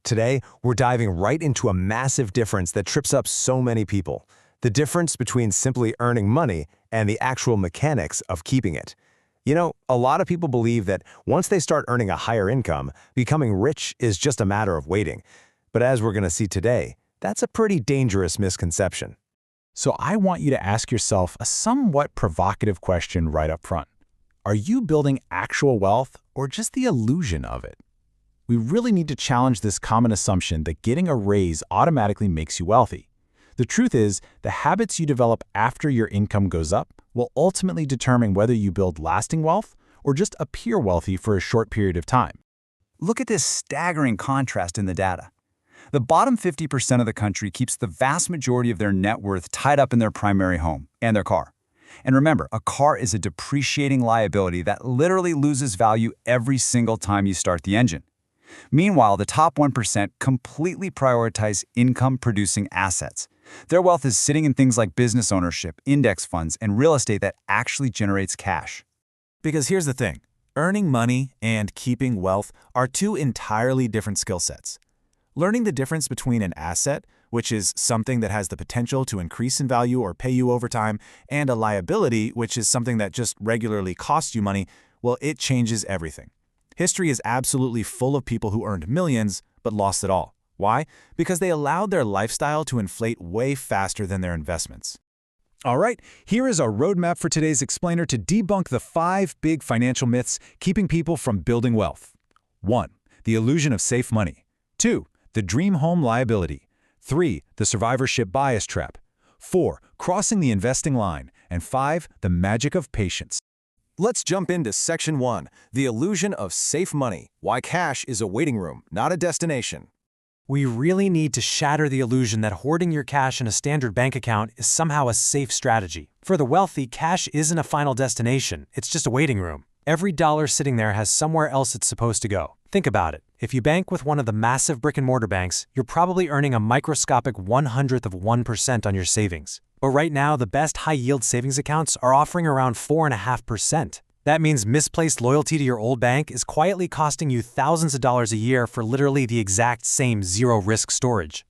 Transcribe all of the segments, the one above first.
Today, we're diving right into a massive difference that trips up so many people. The difference between simply earning money and the actual mechanics of keeping it. You know, a lot of people believe that once they start earning a higher income, becoming rich is just a matter of waiting. But as we're going to see today, that's a pretty dangerous misconception. So I want you to ask yourself a somewhat provocative question right up front. Are you building actual wealth or just the illusion of it? We really need to challenge this common assumption that getting a raise automatically makes you wealthy. The truth is, the habits you develop after your income goes up will ultimately determine whether you build lasting wealth or just appear wealthy for a short period of time. Look at this staggering contrast in the data. The bottom 50% of the country keeps the vast majority of their net worth tied up in their primary home and their car. And remember, a car is a depreciating liability that literally loses value every single time you start the engine. Meanwhile, the top 1% completely prioritize income-producing assets. Their wealth is sitting in things like business ownership, index funds, and real estate that actually generates cash. Because here's the thing, earning money and keeping wealth are two entirely different skill sets. Learning the difference between an asset, which is something that has the potential to increase in value or pay you over time, and a liability, which is something that just regularly costs you money, well, it changes everything. History is absolutely full of people who earned millions but lost it all. Why? Because they allowed their lifestyle to inflate way faster than their investments. All right, here is our roadmap for today's explainer to debunk the 5 big financial myths keeping people from building wealth. 1. The illusion of safe money. 2. The dream home liability. 3. The survivorship bias trap. 4. Crossing the investing line. And 5. The magic of patience. Let's jump into Section 1, the illusion of safe money, why cash is a waiting room, not a destination. We really need to shatter the illusion that hoarding your cash in a standard bank account is somehow a safe strategy. For the wealthy, cash isn't a final destination, it's just a waiting room. Every dollar sitting there has somewhere else it's supposed to go. Think about it. If you bank with one of the massive brick-and-mortar banks, you're probably earning a microscopic 1/100th of 1% on your savings. But right now, the best high-yield savings accounts are offering around 4.5%. That means misplaced loyalty to your old bank is quietly costing you thousands of dollars a year for literally the exact same zero-risk storage.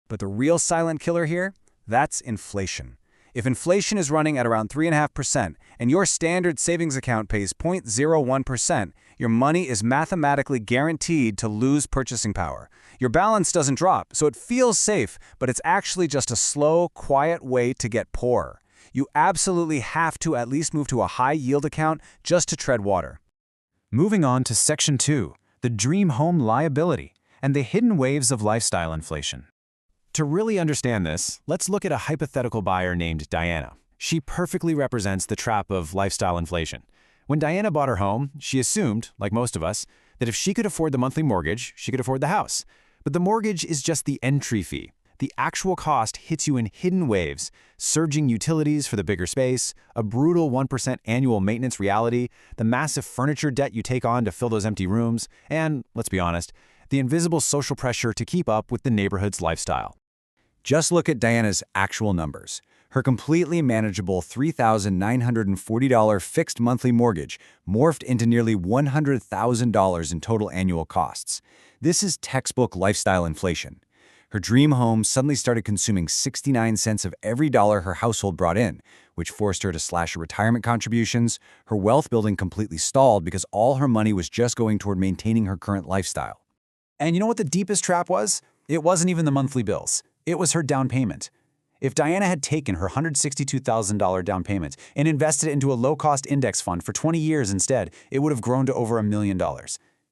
But the real silent killer here? That's inflation. If inflation is running at around 3.5% and your standard savings account pays 0.01%, your money is mathematically guaranteed to lose purchasing power. Your balance doesn't drop, so it feels safe, but it's actually just a slow, quiet way to get poorer. You absolutely have to at least move to a high-yield account just to tread water. Moving on to Section 2, the dream home liability and the hidden waves of lifestyle inflation. To really understand this, let's look at a hypothetical buyer named Diana. She perfectly represents the trap of lifestyle inflation. When Diana bought her home, she assumed, like most of us, that if she could afford the monthly mortgage, she could afford the house. But the mortgage is just the entry fee. The actual cost hits you in hidden waves, surging utilities for the bigger space, a brutal 1% annual maintenance reality, the massive furniture debt you take on to fill those empty rooms, and, let's be honest, the invisible social pressure to keep up with the neighborhood's lifestyle. Just look at Diana's actual numbers. Her completely manageable $3,940 fixed monthly mortgage morphed into nearly $100,000 in total annual costs. This is textbook lifestyle inflation. Her dream home suddenly started consuming 69 cents of every dollar her household brought in, which forced her to slash her retirement contributions. Her wealth building completely stalled because all her money was just going toward maintaining her current lifestyle. And you know what the deepest trap was? It wasn't even the monthly bills. It was her down payment. If Diana had taken her $162,000 down payment and invested it into a low-cost index fund for 20 years instead, it would have grown to over $1 million.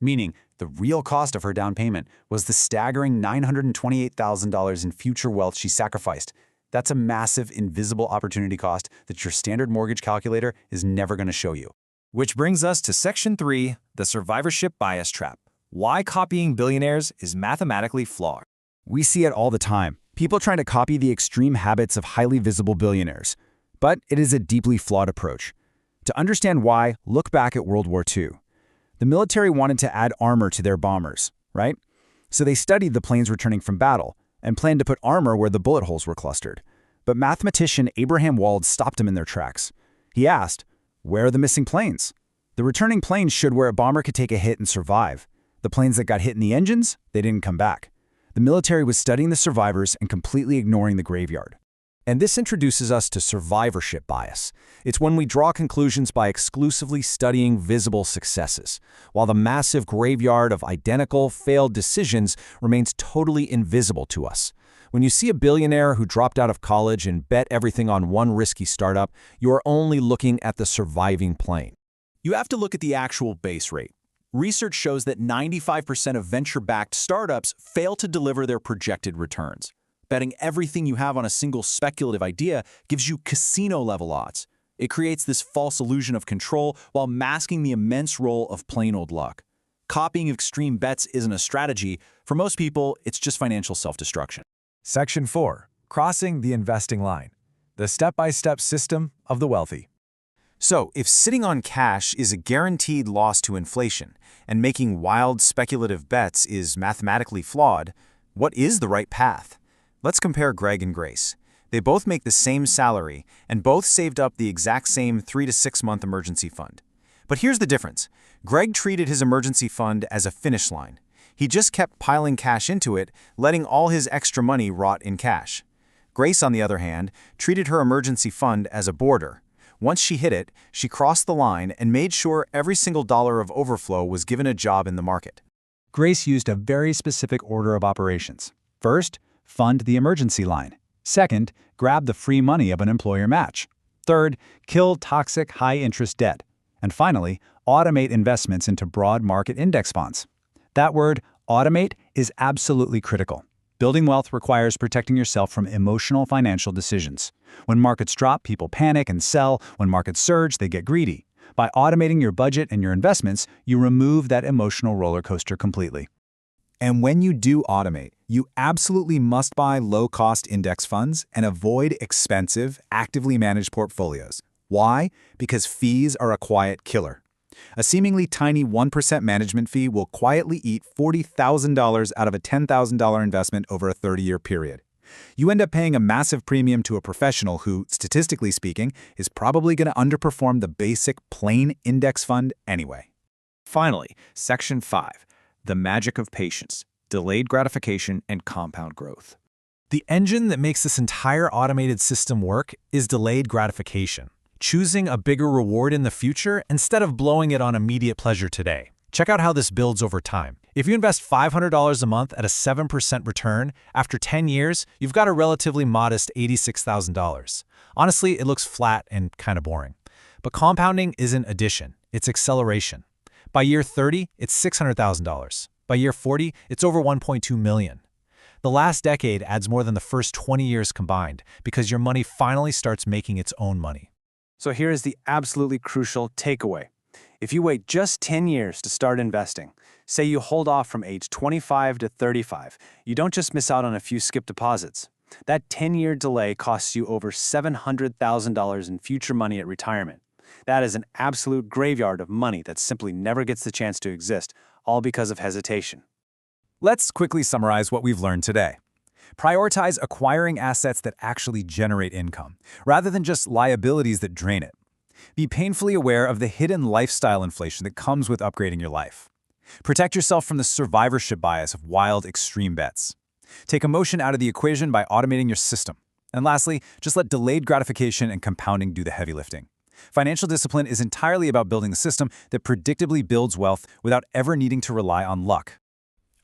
Meaning, the real cost of her down payment was the staggering $928,000 in future wealth she sacrificed. That's a massive, invisible opportunity cost that your standard mortgage calculator is never going to show you. Which brings us to Section 3, the survivorship bias trap. Why copying billionaires is mathematically flawed. We see it all the time. People trying to copy the extreme habits of highly visible billionaires. But it is a deeply flawed approach. To understand why, look back at World War II. The military wanted to add armor to their bombers, right? So they studied the planes returning from battle and planned to put armor where the bullet holes were clustered. But mathematician Abraham Wald stopped them in their tracks. He asked, where are the missing planes? The returning planes showed where a bomber could take a hit and survive. The planes that got hit in the engines, they didn't come back. The military was studying the survivors and completely ignoring the graveyard. And this introduces us to survivorship bias. It's when we draw conclusions by exclusively studying visible successes, while the massive graveyard of identical, failed decisions remains totally invisible to us. When you see a billionaire who dropped out of college and bet everything on one risky startup, you are only looking at the surviving plane. You have to look at the actual base rate. Research shows that 95% of venture-backed startups fail to deliver their projected returns. Betting everything you have on a single speculative idea gives you casino-level odds. It creates this false illusion of control while masking the immense role of plain old luck. Copying extreme bets isn't a strategy. For most people, it's just financial self-destruction. Section 4. Crossing the investing line. The step-by-step system of the wealthy. So, if sitting on cash is a guaranteed loss to inflation, and making wild speculative bets is mathematically flawed, what is the right path? Let's compare Greg and Grace. They both make the same salary, and both saved up the exact same 3 to 6 month emergency fund. But here's the difference. Greg treated his emergency fund as a finish line. He just kept piling cash into it, letting all his extra money rot in cash. Grace, on the other hand, treated her emergency fund as a border. Once she hit it, she crossed the line and made sure every single dollar of overflow was given a job in the market. Grace used a very specific order of operations. First, fund the emergency line. Second, grab the free money of an employer match. Third, kill toxic high-interest debt. And finally, automate investments into broad market index funds. That word, automate, is absolutely critical. Building wealth requires protecting yourself from emotional financial decisions. When markets drop, people panic and sell. When markets surge, they get greedy. By automating your budget and your investments, you remove that emotional roller coaster completely. And when you do automate, you absolutely must buy low-cost index funds and avoid expensive, actively managed portfolios. Why? Because fees are a quiet killer. A seemingly tiny 1% management fee will quietly eat $40,000 out of a $10,000 investment over a 30-year period. You end up paying a massive premium to a professional who, statistically speaking, is probably going to underperform the basic plain index fund anyway. Finally, Section 5. The magic of patience, delayed gratification, and compound growth. The engine that makes this entire automated system work is delayed gratification, choosing a bigger reward in the future instead of blowing it on immediate pleasure today. Check out how this builds over time. If you invest $500 a month at a 7% return, after 10 years, you've got a relatively modest $86,000. Honestly, it looks flat and kind of boring. But compounding isn't addition, it's acceleration. By year 30, it's $600,000. By year 40, it's over $1.2 million. The last decade adds more than the first 20 years combined because your money finally starts making its own money. So here is the absolutely crucial takeaway. If you wait just 10 years to start investing, say you hold off from age 25 to 35, you don't just miss out on a few skip deposits. That 10-year delay costs you over $700,000 in future money at retirement. That is an absolute graveyard of money that simply never gets the chance to exist, all because of hesitation. Let's quickly summarize what we've learned today. Prioritize acquiring assets that actually generate income, rather than just liabilities that drain it. Be painfully aware of the hidden lifestyle inflation that comes with upgrading your life. Protect yourself from the survivorship bias of wild, extreme bets. Take emotion out of the equation by automating your system. And lastly, just let delayed gratification and compounding do the heavy lifting. Financial discipline is entirely about building a system that predictably builds wealth without ever needing to rely on luck.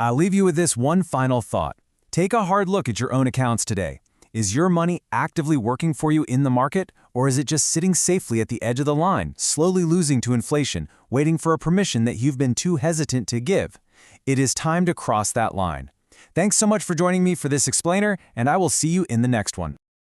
I'll leave you with this one final thought. Take a hard look at your own accounts today. Is your money actively working for you in the market, or is it just sitting safely at the edge of the line, slowly losing to inflation, waiting for a permission that you've been too hesitant to give? It is time to cross that line. Thanks so much for joining me for this explainer, and I will see you in the next one.